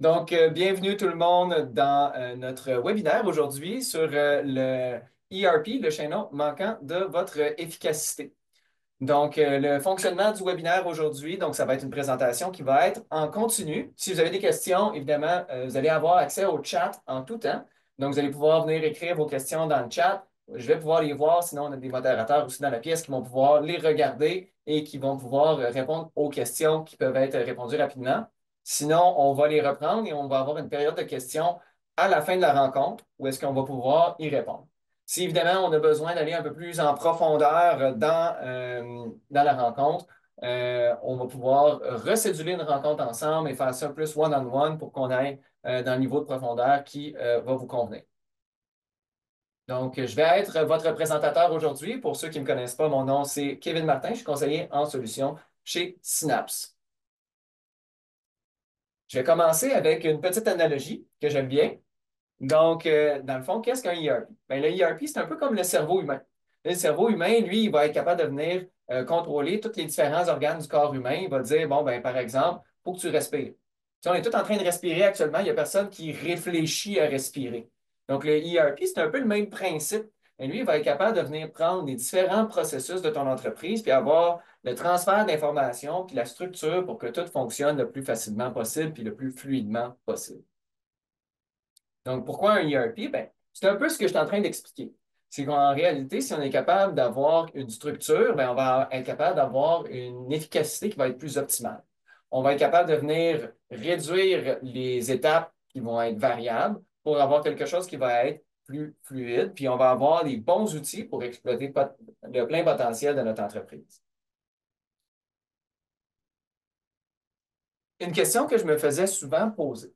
Bienvenue tout le monde dans notre webinaire aujourd'hui sur le ERP, le chaînon manquant de votre efficacité. Le fonctionnement du webinaire aujourd'hui, ça va être une présentation qui va être en continu. Si vous avez des questions, évidemment, vous allez avoir accès au chat en tout temps. Donc, vous allez pouvoir venir écrire vos questions dans le chat. Je vais pouvoir les voir, sinon on a des modérateurs aussi dans la pièce qui vont pouvoir les regarder et qui vont pouvoir répondre aux questions qui peuvent être répondues rapidement. Sinon, on va les reprendre et on va avoir une période de questions à la fin de la rencontre où est-ce qu'on va pouvoir y répondre. Si évidemment on a besoin d'aller un peu plus en profondeur dans la rencontre, on va pouvoir recéduler une rencontre ensemble et faire ça plus one-on-one pour qu'on aille dans le niveau de profondeur qui va vous convenir. Je vais être votre présentateur aujourd'hui. Pour ceux qui ne me connaissent pas, mon nom, c'est Kevin Martin. Je suis conseiller en solutions chez Synapse. Je vais commencer avec une petite analogie que j'aime bien. Dans le fond, qu'est-ce qu'un ERP? Ben, le ERP, c'est un peu comme le cerveau humain. Le cerveau humain, lui, il va être capable de venir contrôler tous les différents organes du corps humain. Il va dire, bon, ben, par exemple, il faut que tu respires. Si on est tous en train de respirer actuellement, il n'y a personne qui réfléchit à respirer. Donc, le ERP, c'est un peu le même principe. Et lui, il va être capable de venir prendre les différents processus de ton entreprise puis avoir le transfert d'informations puis la structure pour que tout fonctionne le plus facilement possible puis le plus fluidement possible. Donc, pourquoi un ERP? Ben, c'est un peu ce que je suis en train d'expliquer. C'est qu'en réalité, si on est capable d'avoir une structure, ben, on va être capable d'avoir une efficacité qui va être plus optimale. On va être capable de venir réduire les étapes qui vont être variables pour avoir quelque chose qui va être plus fluide, puis on va avoir les bons outils pour exploiter le plein potentiel de notre entreprise. Une question que je me faisais souvent poser,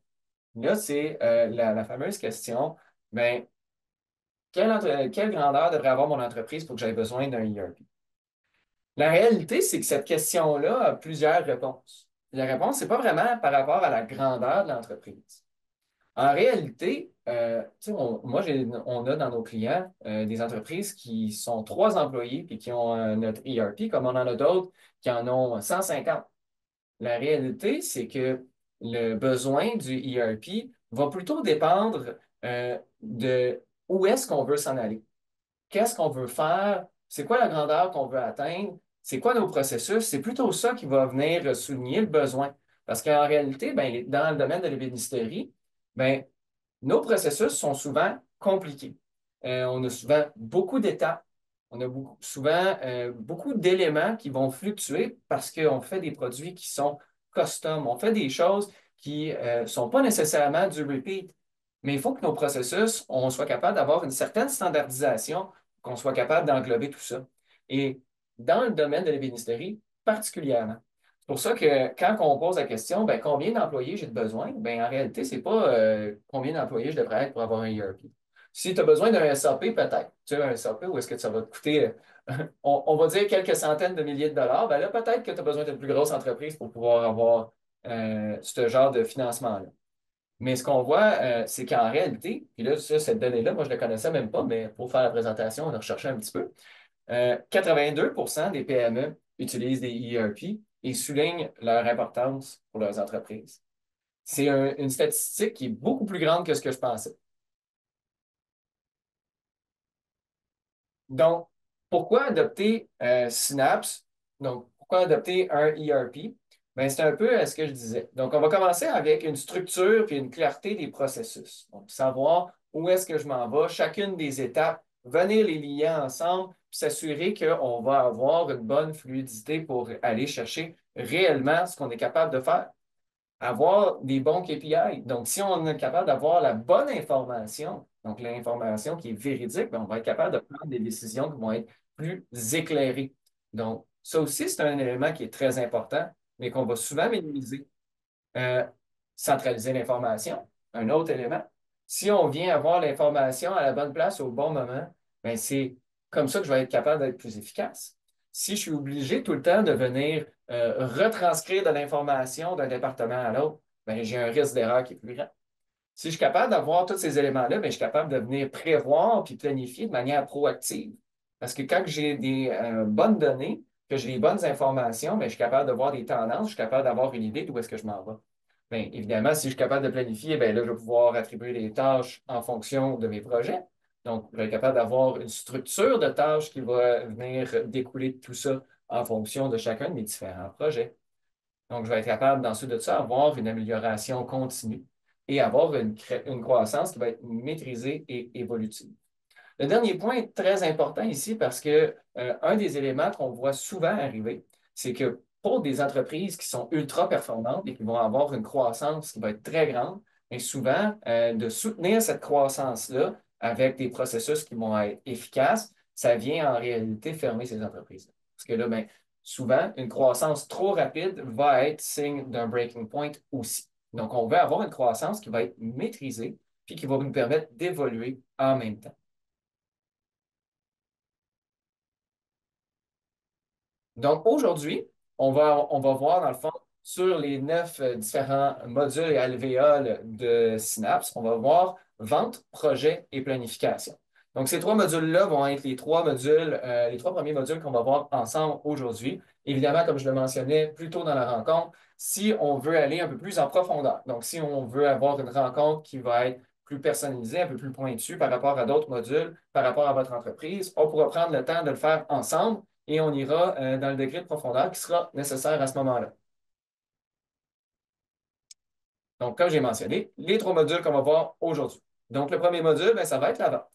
là, c'est la fameuse question, ben, quelle grandeur devrait avoir mon entreprise pour que j'aie besoin d'un ERP? La réalité, c'est que cette question-là a plusieurs réponses. La réponse, c'est pas vraiment par rapport à la grandeur de l'entreprise. En réalité, tu sais, on a dans nos clients des entreprises qui sont 3 employés et qui ont notre ERP, comme on en a d'autres qui en ont 150. La réalité, c'est que le besoin du ERP va plutôt dépendre de où est-ce qu'on veut s'en aller. Qu'est-ce qu'on veut faire? C'est quoi la grandeur qu'on veut atteindre? C'est quoi nos processus? C'est plutôt ça qui va venir souligner le besoin. Parce qu'en réalité, ben, dans le domaine de l'ébénisterie, ben, nos processus sont souvent compliqués. On a souvent beaucoup d'étapes. On a souvent beaucoup d'éléments qui vont fluctuer parce qu'on fait des produits qui sont custom. On fait des choses qui ne sont pas nécessairement du repeat. Mais il faut que nos processus, on soit capable d'avoir une certaine standardisation, qu'on soit capable d'englober tout ça. Et dans le domaine de l'ébénisterie, particulièrement. C'est pour ça que quand on pose la question, ben, combien d'employés j'ai besoin, ben, en réalité, ce n'est pas combien d'employés je devrais être pour avoir un ERP. Si tu as besoin d'un SAP, peut-être. Tu as un SAP, où est-ce que ça va te coûter, on va dire quelques centaines de milliers de dollars, ben là, peut-être que tu as besoin d'une plus grosse entreprise pour pouvoir avoir ce genre de financement-là. Mais ce qu'on voit, c'est qu'en réalité, puis là, cette donnée-là, moi, je ne la connaissais même pas, mais pour faire la présentation, on a recherché un petit peu. 82% des PME utilisent des ERP et soulignent leur importance pour leurs entreprises. C'est une statistique qui est beaucoup plus grande que ce que je pensais. Donc, pourquoi adopter Synapse? Donc, pourquoi adopter un ERP? Ben, c'est un peu ce que je disais. Donc, on va commencer avec une structure puis une clarté des processus. Donc, savoir où est-ce que je m'en vais, chacune des étapes, venir les lier ensemble, puis s'assurer qu'on va avoir une bonne fluidité pour aller chercher réellement ce qu'on est capable de faire. Avoir des bons KPI. Donc, si on est capable d'avoir la bonne information, donc l'information qui est véridique, ben, on va être capable de prendre des décisions qui vont être plus éclairées. Donc, ça aussi, c'est un élément qui est très important, mais qu'on va souvent minimiser. Euh, Centraliser l'information, un autre élément. Si on vient avoir l'information à la bonne place au bon moment, ben c'est comme ça que je vais être capable d'être plus efficace. Si je suis obligé tout le temps de venir retranscrire de l'information d'un département à l'autre, ben j'ai un risque d'erreur qui est plus grand. Si je suis capable d'avoir tous ces éléments-là, ben je suis capable de venir prévoir puis planifier de manière proactive. Parce que quand j'ai des bonnes données, que j'ai les bonnes informations, ben je suis capable de voir des tendances, je suis capable d'avoir une idée d'où est-ce que je m'en vais. Bien, évidemment, si je suis capable de planifier, bien là, je vais pouvoir attribuer les tâches en fonction de mes projets. Donc, je vais être capable d'avoir une structure de tâches qui va venir découler de tout ça en fonction de chacun de mes différents projets. Donc, je vais être capable, d'ensuite de ça, avoir une amélioration continue et avoir une croissance qui va être maîtrisée et évolutive. Le dernier point est très important ici parce que un des éléments qu'on voit souvent arriver, c'est que pour des entreprises qui sont ultra performantes et qui vont avoir une croissance qui va être très grande, mais souvent, de soutenir cette croissance-là avec des processus qui vont être efficaces, ça vient en réalité fermer ces entreprises. Parce que là, ben, souvent, une croissance trop rapide va être signe d'un breaking point aussi. Donc, on veut avoir une croissance qui va être maîtrisée puis qui va nous permettre d'évoluer en même temps. Donc, aujourd'hui, on va voir, dans le fond, sur les 9 différents modules et alvéoles de Synapse, on va voir vente, projet et planification. Donc, ces trois modules-là vont être les trois premiers modules qu'on va voir ensemble aujourd'hui. Évidemment, comme je le mentionnais plus tôt dans la rencontre, si on veut aller un peu plus en profondeur, donc si on veut avoir une rencontre qui va être plus personnalisée, un peu plus pointue par rapport à d'autres modules, par rapport à votre entreprise, on pourra prendre le temps de le faire ensemble et on ira dans le degré de profondeur qui sera nécessaire à ce moment-là. Donc, comme j'ai mentionné, les trois modules qu'on va voir aujourd'hui. Donc, le premier module, ben, ça va être la vente.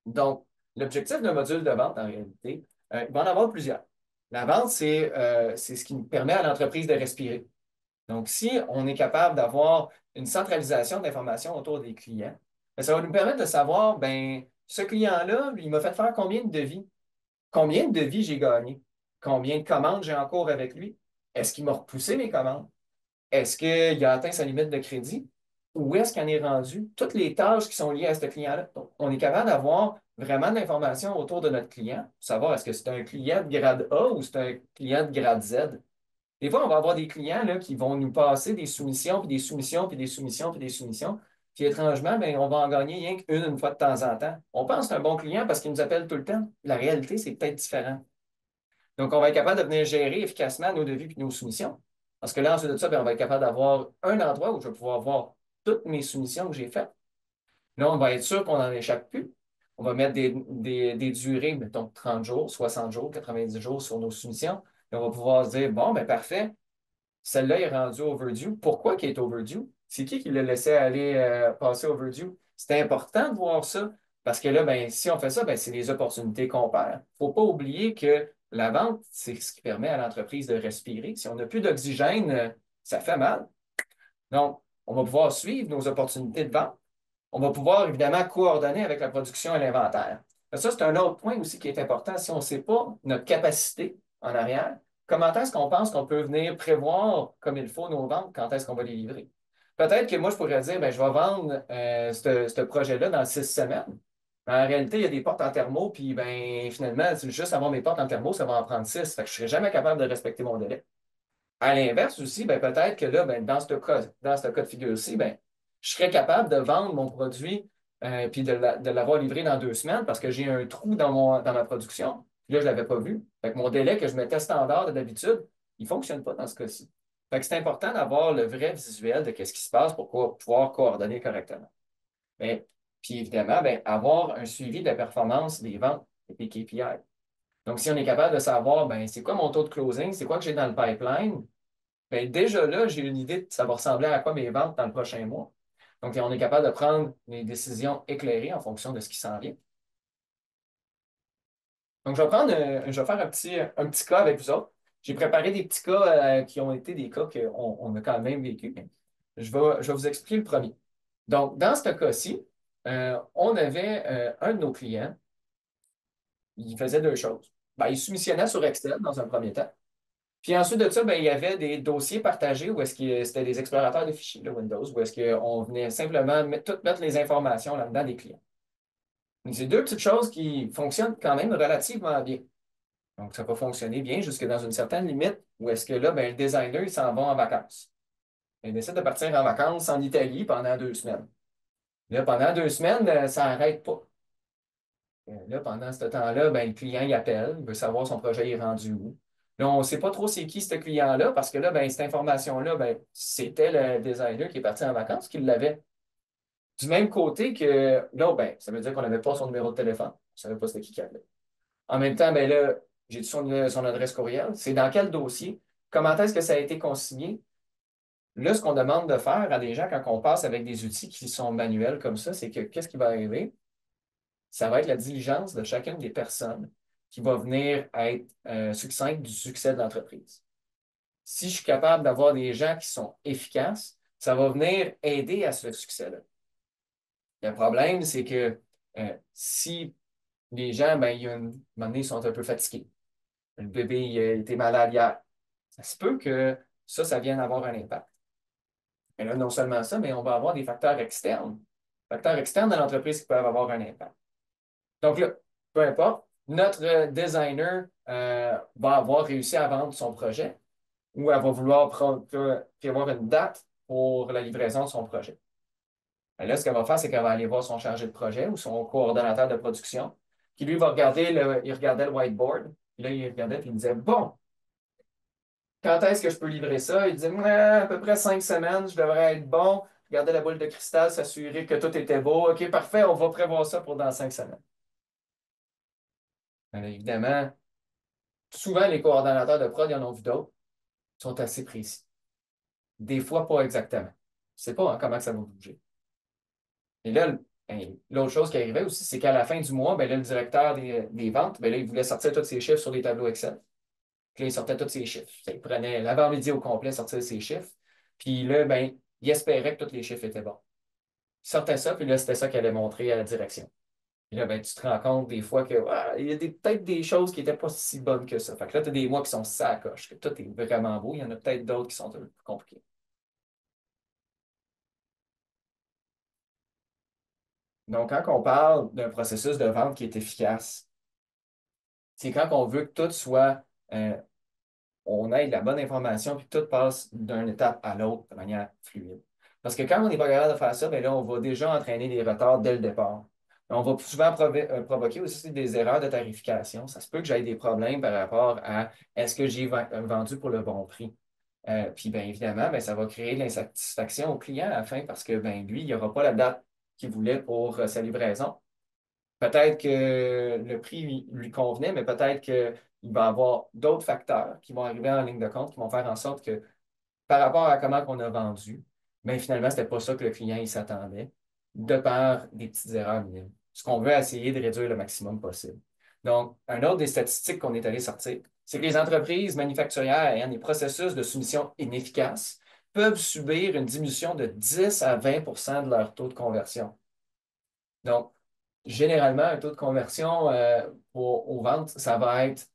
Donc, l'objectif d'un module de vente, en réalité, il va en avoir plusieurs. La vente, c'est ce qui nous permet à l'entreprise de respirer. Donc, si on est capable d'avoir une centralisation d'informations autour des clients, ben, ça va nous permettre de savoir, ben, ce client-là, il m'a fait faire combien de devis? Combien de devis j'ai gagné? Combien de commandes j'ai en cours avec lui? Est-ce qu'il m'a repoussé mes commandes? Est-ce qu'il a atteint sa limite de crédit? Où est-ce qu'il en est rendu? Toutes les tâches qui sont liées à ce client-là. Donc, on est capable d'avoir vraiment de l'information autour de notre client, pour savoir est-ce que c'est un client de grade A ou c'est un client de grade Z. Des fois, on va avoir des clients là, qui vont nous passer des soumissions, puis des soumissions, puis des soumissions, puis des soumissions. Puis étrangement, ben, on va en gagner rien qu'une fois de temps en temps. On pense que c'est un bon client parce qu'il nous appelle tout le temps. La réalité, c'est peut-être différent. Donc, on va être capable de venir gérer efficacement nos devis et nos soumissions. Parce que là, ensuite de ça, ben, on va être capable d'avoir un endroit où je vais pouvoir voir toutes mes soumissions que j'ai faites. Là, on va être sûr qu'on n'en échappe plus. On va mettre des durées, mettons 30 jours, 60 jours, 90 jours sur nos soumissions. Et on va pouvoir se dire, bon, ben parfait, celle-là est rendue overdue. Pourquoi qu'elle est overdue? C'est qui l'a laissé aller passer overdue? C'est important de voir ça parce que là, ben, si on fait ça, ben, c'est les opportunités qu'on perd. Il ne faut pas oublier que la vente, c'est ce qui permet à l'entreprise de respirer. Si on n'a plus d'oxygène, ça fait mal. Donc, on va pouvoir suivre nos opportunités de vente. On va pouvoir évidemment coordonner avec la production et l'inventaire. Ça, c'est un autre point aussi qui est important. Si on ne sait pas notre capacité en arrière, comment est-ce qu'on pense qu'on peut venir prévoir comme il faut nos ventes, quand est-ce qu'on va les livrer? Peut-être que moi, je pourrais dire, ben, je vais vendre ce projet-là dans 6 semaines. Mais en réalité, il y a des portes en thermo, puis ben, finalement, c'est juste avoir mes portes en thermo, ça va en prendre 6. Fait que je ne serai jamais capable de respecter mon délai. À l'inverse aussi, ben, peut-être que là, ben, dans ce cas de figure-ci, ben, je serais capable de vendre mon produit puis de l'avoir livré dans 2 semaines parce que j'ai un trou dans ma production. Puis là, je ne l'avais pas vu. Fait que mon délai que je mettais standard d'habitude, il ne fonctionne pas dans ce cas-ci. Fait que c'est important d'avoir le vrai visuel de ce qui se passe pour pouvoir coordonner correctement. Ben, puis évidemment, ben, avoir un suivi de la performance des ventes et des KPI. Donc, si on est capable de savoir, ben, c'est quoi mon taux de closing, c'est quoi que j'ai dans le pipeline, bien, déjà là, j'ai une idée de ça va ressembler à quoi mes ventes dans le prochain mois. Donc, on est capable de prendre des décisions éclairées en fonction de ce qui s'en vient. Donc, je vais faire un petit cas avec vous autres. J'ai préparé des petits cas qui ont été des cas qu'on a quand même vécu. Je vais vous expliquer le premier. Donc, dans ce cas-ci, on avait un de nos clients, il faisait deux choses. Ben, il soumissionnait sur Excel dans un premier temps. Puis ensuite de ça, ben, il y avait des dossiers partagés où est-ce que c'était des explorateurs de fichiers de Windows, où est-ce qu'on venait simplement mettre les informations là-dedans des clients. Donc, c'est deux petites choses qui fonctionnent quand même relativement bien. Donc, ça va fonctionner bien jusque dans une certaine limite où est-ce que là, ben, le designer, il s'en va en vacances. Il décide de partir en vacances en Italie pendant 2 semaines. Là, pendant 2 semaines, ça n'arrête pas. Là, pendant ce temps-là, ben, le client, il appelle, il veut savoir son projet est rendu où. Là, on ne sait pas trop c'est qui ce client-là, parce que là, ben, cette information-là, ben, c'était le designer qui est parti en vacances qui l'avait. Du même côté que là, ben, ça veut dire qu'on n'avait pas son numéro de téléphone. On ne savait pas c'était qui appelait. En même temps, ben là, j'ai son adresse courriel. C'est dans quel dossier? Comment est-ce que ça a été consigné? Là, ce qu'on demande de faire à des gens quand on passe avec des outils qui sont manuels comme ça, c'est que qu'est-ce qui va arriver? Ça va être la diligence de chacune des personnes qui va venir être succincte du succès de l'entreprise. Si je suis capable d'avoir des gens qui sont efficaces, ça va venir aider à ce succès-là. Le problème, c'est que si les gens, ben, il y a un moment donné, ils sont un peu fatigués. Le bébé, il a été malade hier. Ça se peut que ça vienne avoir un impact. Mais là, non seulement ça, mais on va avoir des facteurs externes. Facteurs externes de l'entreprise qui peuvent avoir un impact. Donc là, peu importe, notre designer va avoir réussi à vendre son projet ou elle va vouloir prévoir une date pour la livraison de son projet. Et là, ce qu'elle va faire, c'est qu'elle va aller voir son chargé de projet ou son coordonnateur de production, qui lui va regarder il regardait le whiteboard, puis là, il regardait, puis il disait, bon, quand est-ce que je peux livrer ça? Il disait, à peu près 5 semaines, je devrais être bon. Regarder la boule de cristal, s'assurer que tout était beau. OK, parfait, on va prévoir ça pour dans 5 semaines. Évidemment, souvent, les coordonnateurs de prod, il y en ont vu d'autres, sont assez précis. Des fois, pas exactement. Je ne sais pas hein, comment ça va bouger. Et là, l'autre chose qui arrivait aussi, c'est qu'à la fin du mois, ben là, le directeur des ventes, ben là, il voulait sortir tous ses chiffres sur des tableaux Excel. Puis là, il sortait tous ses chiffres. Il prenait l'avant-midi au complet, sortir ses chiffres. Puis là, ben, il espérait que tous les chiffres étaient bons. Il sortait ça, puis là, c'était ça qu'il allait montrer à la direction. Puis là, ben, tu te rends compte des fois que il y a peut-être des choses qui n'étaient pas si bonnes que ça. Fait que là, tu as des mois qui sont sacoches, que tout est vraiment beau. Il y en a peut-être d'autres qui sont un peu plus compliqués. Donc, quand on parle d'un processus de vente qui est efficace, c'est quand on veut que tout soit, on ait de la bonne information, puis que tout passe d'une étape à l'autre de manière fluide. Parce que quand on n'est pas capable de faire ça, bien là, on va déjà entraîner des retards dès le départ. On va souvent provoquer aussi des erreurs de tarification. Ça se peut que j'aie des problèmes par rapport à est-ce que j'ai vendu pour le bon prix. Puis bien évidemment, ben, ça va créer de l'insatisfaction au client à la fin parce que ben, lui, il n'aura pas la date qu'il voulait pour sa livraison. Peut-être que le prix lui convenait, mais peut-être qu'il va y avoir d'autres facteurs qui vont arriver en ligne de compte qui vont faire en sorte que par rapport à comment on a vendu, mais finalement, ce n'était pas ça que le client il s'attendait, de par des petites erreurs minimes. Ce qu'on veut essayer de réduire le maximum possible. Donc, un autre des statistiques qu'on est allé sortir, c'est que les entreprises manufacturières ayant des processus de soumission inefficaces peuvent subir une diminution de 10 à 20 de leur taux de conversion. Donc, généralement, un taux de conversion aux ventes, ça va être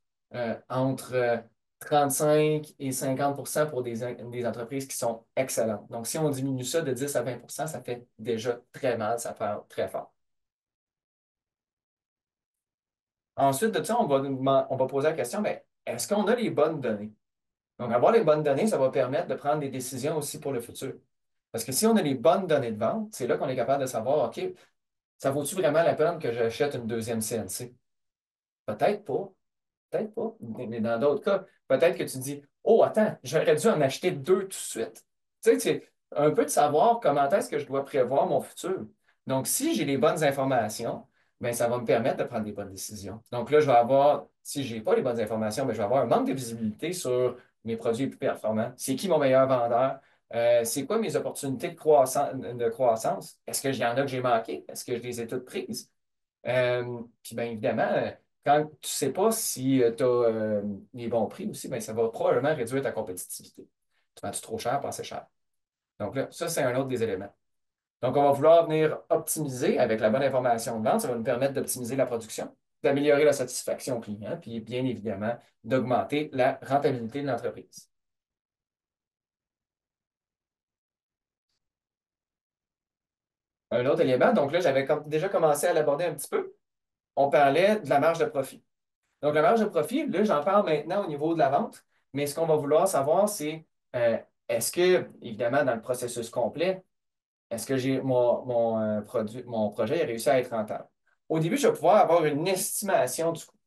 entre 35 et 50 pour des entreprises qui sont excellentes. Donc, si on diminue ça de 10 à 20 ça fait déjà très mal, ça fait très fort. Ensuite de ça, on va poser la question, ben, est-ce qu'on a les bonnes données? Donc, avoir les bonnes données, ça va permettre de prendre des décisions aussi pour le futur. Parce que si on a les bonnes données de vente, c'est là qu'on est capable de savoir, OK, ça vaut-tu vraiment la peine que j'achète une deuxième CNC? Peut-être pas. Peut-être pas. Mais dans d'autres cas, peut-être que tu dis, oh, attends, j'aurais dû en acheter deux tout de suite. Tu sais, c'est un peu de savoir comment est-ce que je dois prévoir mon futur. Donc, si j'ai les bonnes informations, bien, ça va me permettre de prendre des bonnes décisions. Donc là, je vais avoir, si je n'ai pas les bonnes informations, bien, je vais avoir un manque de visibilité sur mes produits les plus performants. C'est qui mon meilleur vendeur? C'est quoi mes opportunités de croissance? Est-ce qu'il y en a que j'ai manqué? Est-ce que je les ai toutes prises? Puis bien évidemment, quand tu ne sais pas si tu as les bons prix aussi, bien, ça va probablement réduire ta compétitivité. Tu vends-tu trop cher, pas assez cher. Donc là, ça, c'est un autre des éléments. Donc, on va vouloir venir optimiser avec la bonne information de vente. Ça va nous permettre d'optimiser la production, d'améliorer la satisfaction client, puis bien évidemment, d'augmenter la rentabilité de l'entreprise. Un autre élément, donc là, j'avais déjà commencé à l'aborder un petit peu. On parlait de la marge de profit. Donc, la marge de profit, là, j'en parle maintenant au niveau de la vente, mais ce qu'on va vouloir savoir, c'est est-ce que, évidemment, dans le processus complet, est-ce que mon projet a réussi à être rentable? Au début, je vais pouvoir avoir une estimation du coût.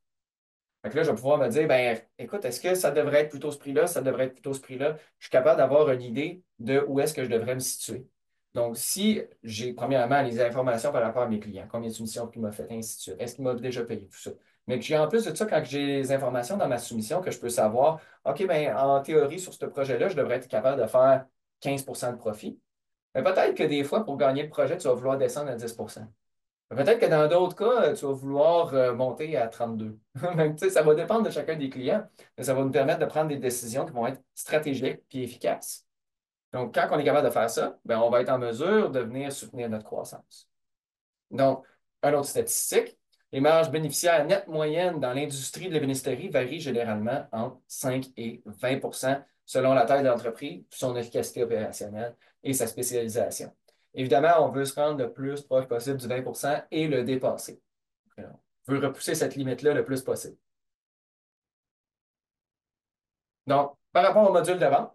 Fait que là, je vais pouvoir me dire, ben, écoute, est-ce que ça devrait être plutôt ce prix-là, ça devrait être plutôt ce prix-là? Je suis capable d'avoir une idée de où est-ce que je devrais me situer. Donc, si j'ai premièrement les informations par rapport à mes clients, combien de soumissions qu'il m'a fait, ainsi de suite, est-ce qu'il m'a déjà payé tout ça? Mais que j'ai en plus de ça, quand j'ai les informations dans ma soumission, que je peux savoir, OK, ben, en théorie, sur ce projet-là, je devrais être capable de faire 15 de profit. Mais peut-être que des fois, pour gagner le projet, tu vas vouloir descendre à 10. Peut-être que dans d'autres cas, tu vas vouloir monter à 32. Tu sais, ça va dépendre de chacun des clients, mais ça va nous permettre de prendre des décisions qui vont être stratégiques et efficaces. Donc, quand on est capable de faire ça, ben, on va être en mesure de venir soutenir notre croissance. Donc, une autre statistique, les marges bénéficiaires nettes moyennes dans l'industrie de l'ébénisterie varient généralement entre 5 et 20 selon la taille de l'entreprise, son efficacité opérationnelle et sa spécialisation. Évidemment, on veut se rendre le plus proche possible du 20 et le dépasser. On veut repousser cette limite-là le plus possible. Donc, par rapport au module de vente,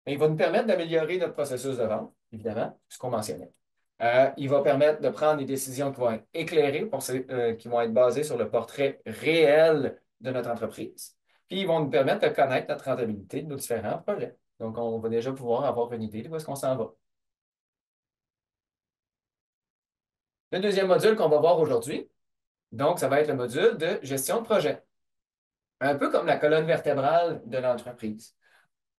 il va nous permettre d'améliorer notre processus de vente, évidemment, ce qu'on mentionnait. Il va permettre de prendre des décisions qui vont être éclairées, qui vont être basées sur le portrait réel de notre entreprise. Puis, ils vont nous permettre de connaître notre rentabilité de nos différents projets. Donc, on va déjà pouvoir avoir une idée de où est-ce qu'on s'en va. Le deuxième module qu'on va voir aujourd'hui, donc, ça va être le module de gestion de projet. Un peu comme la colonne vertébrale de l'entreprise.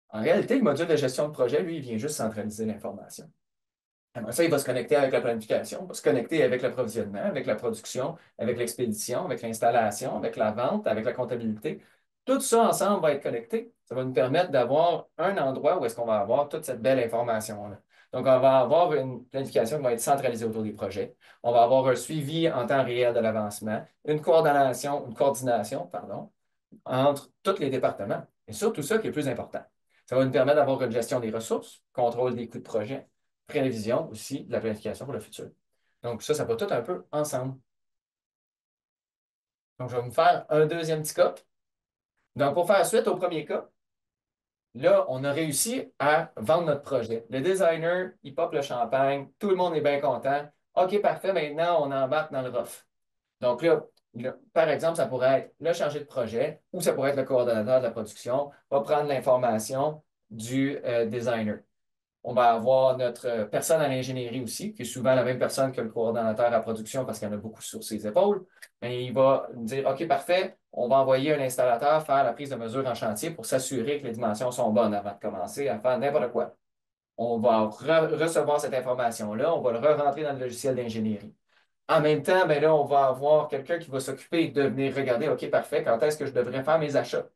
En réalité, le module de gestion de projet, lui, il vient juste centraliser l'information. Après ça, il va se connecter avec la planification, il va se connecter avec l'approvisionnement, avec la production, avec l'expédition, avec l'installation, avec la vente, avec la comptabilité. Tout ça ensemble va être connecté. Ça va nous permettre d'avoir un endroit où est-ce qu'on va avoir toute cette belle information-là. Donc, on va avoir une planification qui va être centralisée autour des projets. On va avoir un suivi en temps réel de l'avancement, une coordination, pardon, entre tous les départements. Et surtout ça qui est le plus important. Ça va nous permettre d'avoir une gestion des ressources, contrôle des coûts de projet, prévision aussi de la planification pour le futur. Donc, ça va tout un peu ensemble. Donc, je vais me faire un deuxième petit cas. Donc, pour faire suite au premier cas, là, on a réussi à vendre notre projet. Le designer, il pop le champagne, tout le monde est bien content. OK, parfait, maintenant, on embarque dans le rough. Donc là, par exemple, ça pourrait être le chargé de projet ou ça pourrait être le coordonnateur de la production, va prendre l'information du designer. On va avoir notre personne à l'ingénierie aussi, qui est souvent la même personne que le coordonnateur à la production parce qu'il y en a beaucoup sur ses épaules. Mais il va dire, OK, parfait, on va envoyer un installateur faire la prise de mesure en chantier pour s'assurer que les dimensions sont bonnes avant de commencer à faire n'importe quoi. On va recevoir cette information-là, on va le re-rentrer dans le logiciel d'ingénierie. En même temps, ben là, on va avoir quelqu'un qui va s'occuper de venir regarder, OK, parfait, quand est-ce que je devrais faire mes achats?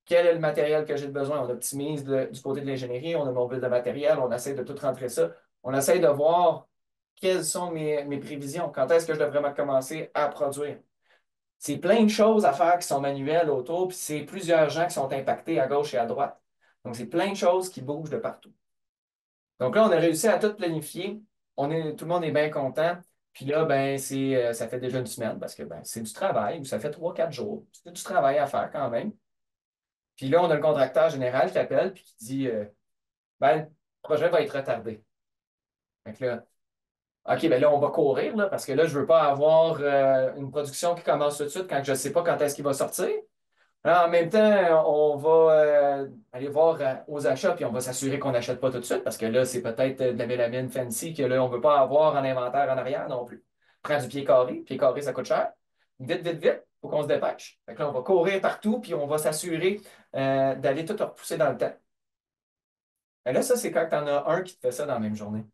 Quel est le matériel que j'ai besoin? On optimise du côté de l'ingénierie, on a mon build de matériel, on essaie de tout rentrer ça. On essaie de voir quelles sont mes prévisions, quand est-ce que je devrais commencer à produire. C'est plein de choses à faire qui sont manuelles autour, puis c'est plusieurs gens qui sont impactés à gauche et à droite. Donc, c'est plein de choses qui bougent de partout. Donc là, on a réussi à tout planifier. Tout le monde est bien content. Puis là, ben, ça fait déjà une semaine parce que ben, c'est du travail, ou ça fait 3, 4 jours. C'est du travail à faire quand même. Puis là, on a le contracteur général qui appelle puis qui dit ben, le projet va être retardé. Fait que là, OK, ben là, on va courir là, parce que là, je ne veux pas avoir une production qui commence tout de suite quand je ne sais pas quand est-ce qu'il va sortir. Alors, en même temps, on va aller voir aux achats puis on va s'assurer qu'on n'achète pas tout de suite parce que là, c'est peut-être de la mélamine fancy que là, on ne veut pas avoir en inventaire en arrière non plus. Prends du pied carré. Pied carré, ça coûte cher. Vite, vite, vite, il faut qu'on se dépêche. Fait que là, on va courir partout puis on va s'assurer d'aller tout repousser dans le temps. Et là, ça, c'est quand tu en as un qui te fait ça dans la même journée.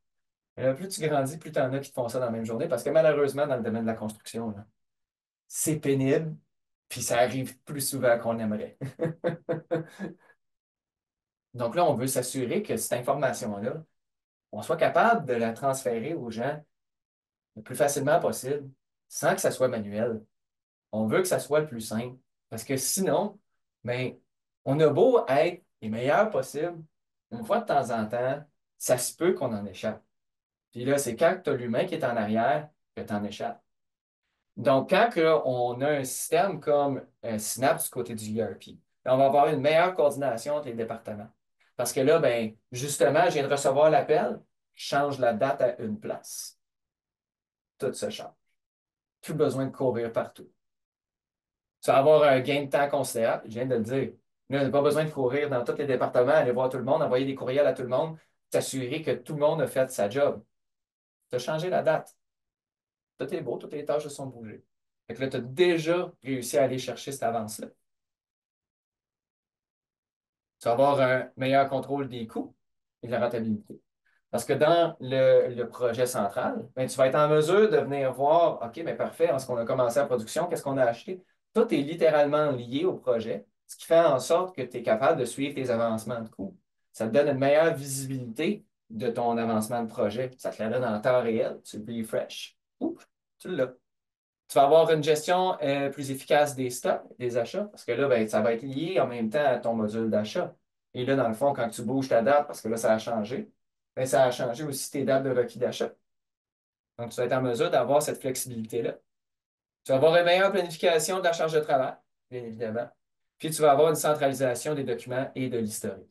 Et là, plus tu grandis, plus tu en as qui te font ça dans la même journée parce que malheureusement, dans le domaine de la construction, là, c'est pénible puis ça arrive plus souvent qu'on aimerait. Donc là, on veut s'assurer que cette information-là, on soit capable de la transférer aux gens le plus facilement possible, sans que ça soit manuel. On veut que ça soit le plus simple. Parce que sinon, ben, on a beau être les meilleurs possibles, une fois de temps en temps, ça se peut qu'on en échappe. Puis là, c'est quand tu as l'humain qui est en arrière que tu en échappes. Donc, quand on a un système comme Synapse du côté du ERP, ben, on va avoir une meilleure coordination entre les départements. Parce que là, ben, justement, je viens de recevoir l'appel, je change la date à une place. Tout se change. Plus besoin de courir partout. Tu vas avoir un gain de temps considérable, je viens de le dire. Là, tu n'as pas besoin de courir dans tous les départements, aller voir tout le monde, envoyer des courriels à tout le monde, t'assurer que tout le monde a fait sa job. Tu as changé la date. Tout est beau, toutes les tâches se sont bougées. Fait que là, tu as déjà réussi à aller chercher cette avance-là. Tu vas avoir un meilleur contrôle des coûts et de la rentabilité. Parce que dans le projet central, ben, tu vas être en mesure de venir voir, OK, mais parfait, est-ce qu'on a commencé la production, qu'est-ce qu'on a acheté? Tout est littéralement lié au projet, ce qui fait en sorte que tu es capable de suivre tes avancements de coûts. Ça te donne une meilleure visibilité de ton avancement de projet. Ça te la donne en temps réel. Tu le refresh. Oups, tu l'as. Tu vas avoir une gestion plus efficace des stocks, des achats, parce que là, ben, ça va être lié en même temps à ton module d'achat. Et là, dans le fond, quand tu bouges ta date, parce que là, ça a changé, ben, ça a changé aussi tes dates de requis d'achat. Donc, tu vas être en mesure d'avoir cette flexibilité-là. Tu vas avoir une meilleure planification de la charge de travail, bien évidemment. Puis, tu vas avoir une centralisation des documents et de l'historique.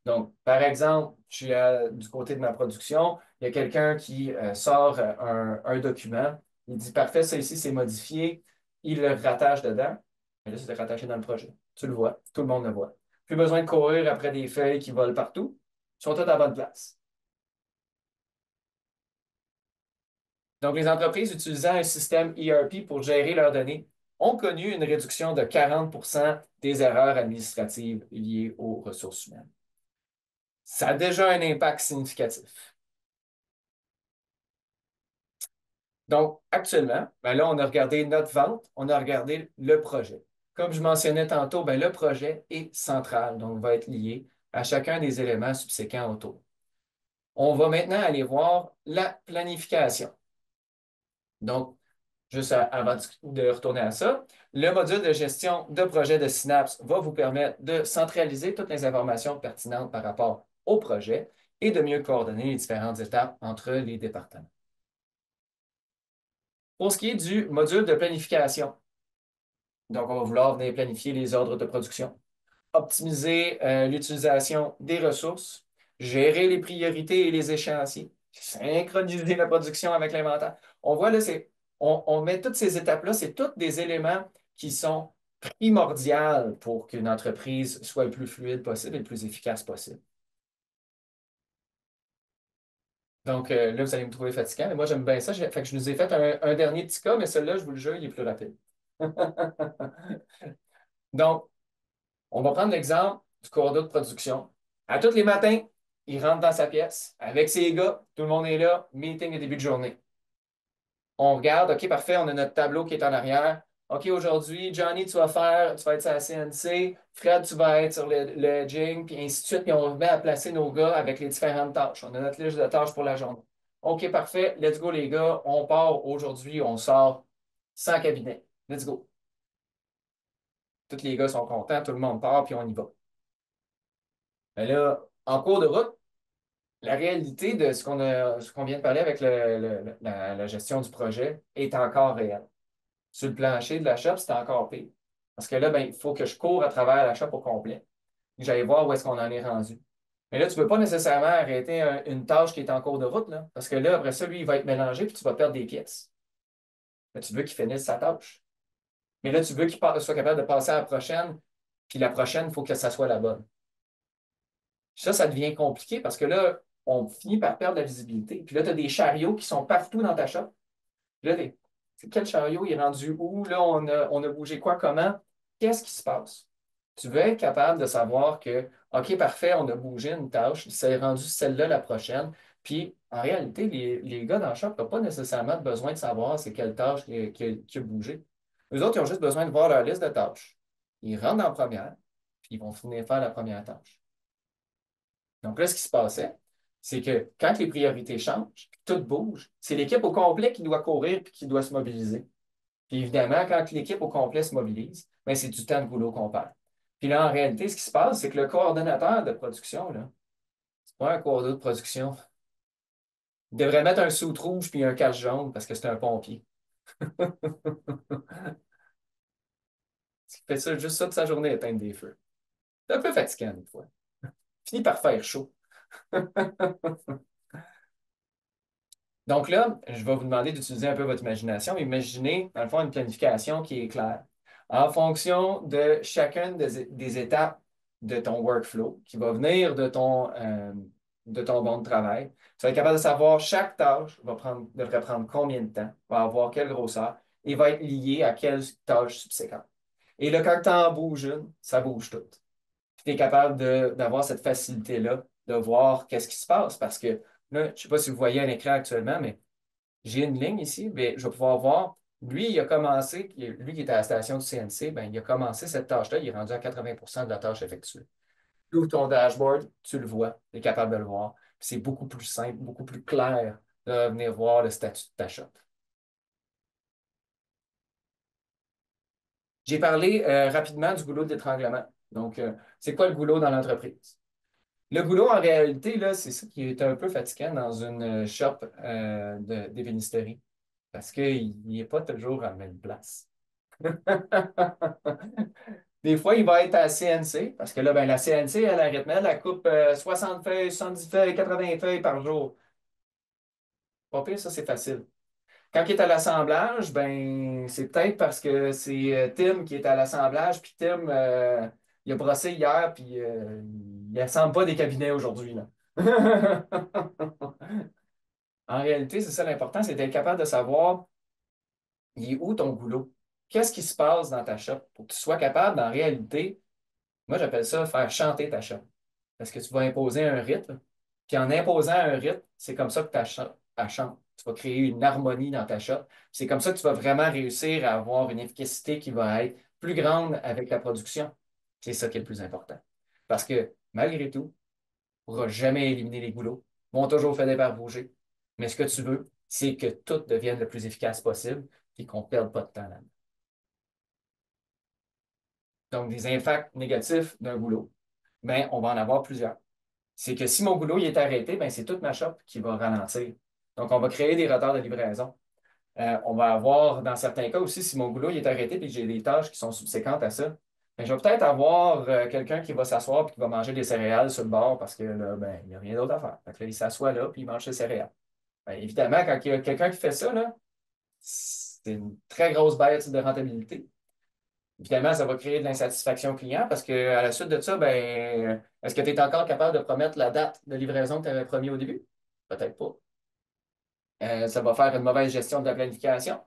Donc, par exemple, je suis du côté de ma production, il y a quelqu'un qui sort un document, il dit, parfait, ça ici, c'est modifié, il le rattache dedans, mais là, c'est rattaché dans le projet. Tu le vois, tout le monde le voit. Plus besoin de courir après des feuilles qui volent partout, ils sont toutes à la bonne place. Donc, les entreprises utilisant un système ERP pour gérer leurs données ont connu une réduction de 40% des erreurs administratives liées aux ressources humaines. Ça a déjà un impact significatif. Donc, actuellement, ben là, on a regardé notre vente, on a regardé le projet. Comme je mentionnais tantôt, ben, le projet est central, donc va être lié à chacun des éléments subséquents autour. On va maintenant aller voir la planification. Donc, juste avant de retourner à ça, le module de gestion de projet de Synapse va vous permettre de centraliser toutes les informations pertinentes par rapport au projet et de mieux coordonner les différentes étapes entre les départements. Pour ce qui est du module de planification, donc on va vouloir venir planifier les ordres de production, optimiser l'utilisation des ressources, gérer les priorités et les échéanciers, synchroniser la production avec l'inventaire. On voit là, on met toutes ces étapes-là, c'est tous des éléments qui sont primordiaux pour qu'une entreprise soit le plus fluide possible et le plus efficace possible. Donc là, vous allez me trouver fatigant, mais moi j'aime bien ça. Fait que je nous ai fait un dernier petit cas, mais celui-là, je vous le jure, il est plus rapide. Donc, on va prendre l'exemple du cordeau de production. À tous les matins, il rentre dans sa pièce avec ses gars, tout le monde est là, meeting et début de journée. On regarde, OK, parfait, on a notre tableau qui est en arrière. OK, aujourd'hui, Johnny, tu vas être sur la CNC, Fred, tu vas être sur le Jing, puis ainsi de suite, puis on met à placer nos gars avec les différentes tâches. On a notre liste de tâches pour la journée. OK, parfait, let's go les gars, on part aujourd'hui, on sort sans cabinet. Let's go. Tous les gars sont contents, tout le monde part, puis on y va. Mais là, en cours de route, la réalité de ce qu'on vient de parler avec la gestion du projet est encore réelle. Sur le plancher de la shop, c'est encore pire. Parce que là, ben, il faut que je cours à travers la shop au complet. Que j'aille voir où est-ce qu'on en est rendu. Mais là, tu ne peux pas nécessairement arrêter une tâche qui est en cours de route, là, parce que là, après ça, lui, il va être mélangé, puis tu vas perdre des pièces. Là, tu veux qu'il finisse sa tâche. Mais là, tu veux qu'il soit capable de passer à la prochaine, puis la prochaine, il faut que ça soit la bonne. Ça devient compliqué parce que là, on finit par perdre la visibilité. Puis là, tu as des chariots qui sont partout dans ta shop. Puis là, quel chariot il est rendu où? Là, on a bougé quoi, comment? Qu'est-ce qui se passe? Tu veux être capable de savoir que, OK, parfait, on a bougé une tâche, c'est rendu celle-là la prochaine. Puis, en réalité, les gars dans le shop n'ont pas nécessairement besoin de savoir c'est quelle tâche qui a bougé. Eux autres, ils ont juste besoin de voir leur liste de tâches. Ils rentrent dans la première, puis ils vont finir faire la première tâche. Donc là, ce qui se passait, c'est que quand les priorités changent, puis tout bouge, c'est l'équipe au complet qui doit courir puis qui doit se mobiliser. Puis évidemment, quand l'équipe au complet se mobilise, ben, c'est du temps de boulot qu'on perd. Puis là, en réalité, ce qui se passe, c'est que le coordonnateur de production, là, c'est pas un coordonnateur de production. Il devrait mettre un sou rouge puis un cache jaune parce que c'est un pompier. Il fait ça, juste ça de sa journée, éteindre des feux. C'est un peu fatigant des fois. Finit par faire chaud. Donc là, je vais vous demander d'utiliser un peu votre imagination. Imaginez, dans le fond, une planification qui est claire. En fonction de chacune des étapes de ton workflow qui va venir de ton bon de travail, tu vas être capable de savoir chaque tâche devrait prendre combien de temps, va avoir quelle grosseur et va être liée à quelle tâche subséquente. Et là, quand tu en bouges une, ça bouge tout. Tu es capable d'avoir cette facilité-là de voir qu'est-ce qui se passe parce que là, je ne sais pas si vous voyez un écran actuellement, mais j'ai une ligne ici, mais je vais pouvoir voir. Lui, il a commencé, lui qui était à la station du CNC, ben, il a commencé cette tâche-là, il est rendu à 80 de la tâche effectuée. Tu ouvres ton dashboard, tu le vois, tu es capable de le voir. C'est beaucoup plus simple, beaucoup plus clair de venir voir le statut de ta shop. J'ai parlé rapidement du goulot d'étranglement. Donc, c'est quoi le goulot dans l'entreprise? Le goulot, en réalité, là, c'est ça qui est un peu fatigant dans une shop d'ébénisterie parce qu'il n'est pas toujours à la même place. Des fois, il va être à CNC, parce que là, ben, la CNC, elle arrête, elle coupe 60 feuilles, 70 feuilles, 80 feuilles par jour. Pas pire, ça, c'est facile. Quand il est à l'assemblage, ben, c'est peut-être parce que c'est Tim qui est à l'assemblage, puis Tim, il a brossé hier, puis il n'assemble pas des cabinets aujourd'hui, là. En réalité, c'est ça l'important, c'est d'être capable de savoir, il est où ton goulot? Qu'est-ce qui se passe dans ta shop pour que tu sois capable, en réalité, moi, j'appelle ça faire chanter ta shop. Parce que tu vas imposer un rythme. Puis en imposant un rythme, c'est comme ça que ta shop elle chante. Tu vas créer une harmonie dans ta shop. C'est comme ça que tu vas vraiment réussir à avoir une efficacité qui va être plus grande avec la production. C'est ça qui est le plus important. Parce que malgré tout, on ne pourra jamais éliminer les goulots. Ils vont toujours finir par bouger. Mais ce que tu veux, c'est que tout devienne le plus efficace possible et qu'on ne perde pas de temps là. Donc, des impacts négatifs d'un goulot, ben, on va en avoir plusieurs. C'est que si mon goulot il est arrêté, ben, c'est toute ma shop qui va ralentir. Donc, on va créer des retards de livraison. On va avoir, dans certains cas aussi, si mon goulot il est arrêté et que j'ai des tâches qui sont subséquentes à ça, ben, je vais peut-être avoir quelqu'un qui va s'asseoir et qui va manger des céréales sur le bord parce que là, ben, il n'y a rien d'autre à faire. Fait que là, il s'assoit là puis il mange ses céréales. Ben, évidemment, quand il y a quelqu'un qui fait ça, là, c'est une très grosse baisse de rentabilité. Évidemment, ça va créer de l'insatisfaction client parce qu'à la suite de ça, ben, est-ce que tu es encore capable de promettre la date de livraison que tu avais promis au début? Peut-être pas. Ça va faire une mauvaise gestion de la planification.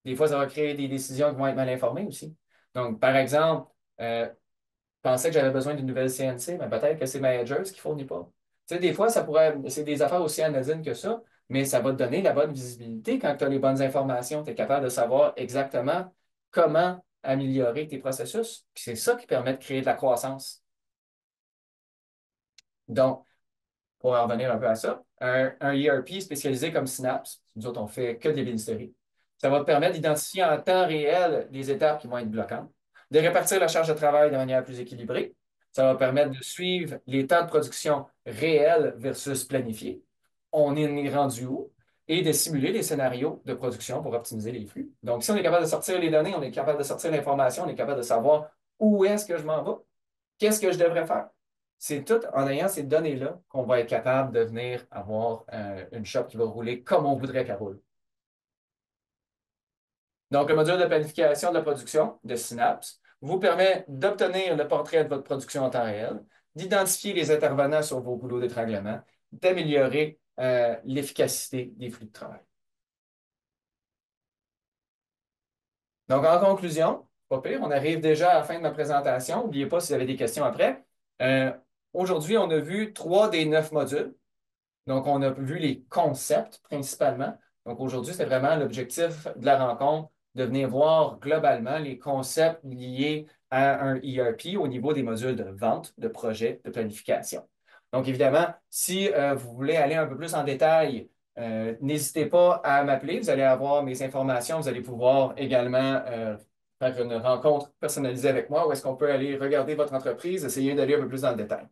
Des fois, ça va créer des décisions qui vont être mal informées aussi. Donc, par exemple, je pensais que j'avais besoin d'une nouvelle CNC, mais peut-être que c'est Managers qui ne fournit pas. Tu sais, des fois, c'est des affaires aussi anodines que ça, mais ça va te donner la bonne visibilité quand tu as les bonnes informations. Tu es capable de savoir exactement comment améliorer tes processus. Puis c'est ça qui permet de créer de la croissance. Donc, pour en revenir un peu à ça, un ERP spécialisé comme Synapse, nous autres, on fait que de l'ébénisterie. Ça va te permettre d'identifier en temps réel les étapes qui vont être bloquantes, de répartir la charge de travail de manière plus équilibrée. Ça va permettre de suivre les temps de production réels versus planifiés. On est rendu où? Et de simuler des scénarios de production pour optimiser les flux. Donc, si on est capable de sortir les données, on est capable de sortir l'information, on est capable de savoir où est-ce que je m'en vais, qu'est-ce que je devrais faire. C'est tout en ayant ces données-là qu'on va être capable de venir avoir une shop qui va rouler comme on voudrait qu'elle roule. Donc, le module de planification de la production de Synapse vous permet d'obtenir le portrait de votre production en temps réel, d'identifier les intervenants sur vos boulots d'étranglement, d'améliorer l'efficacité des flux de travail. Donc, en conclusion, pas pire, on arrive déjà à la fin de ma présentation. N'oubliez pas si vous avez des questions après. Euh, Aujourd'hui, on a vu 3 des 9 modules. Donc, on a vu les concepts principalement. Donc, aujourd'hui, c'est vraiment l'objectif de la rencontre de venir voir globalement les concepts liés à un ERP au niveau des modules de vente, de projet, de planification. Donc, évidemment, si vous voulez aller un peu plus en détail, n'hésitez pas à m'appeler. Vous allez avoir mes informations. Vous allez pouvoir également faire une rencontre personnalisée avec moi où est-ce qu'on peut aller regarder votre entreprise, essayer d'aller un peu plus dans le détail.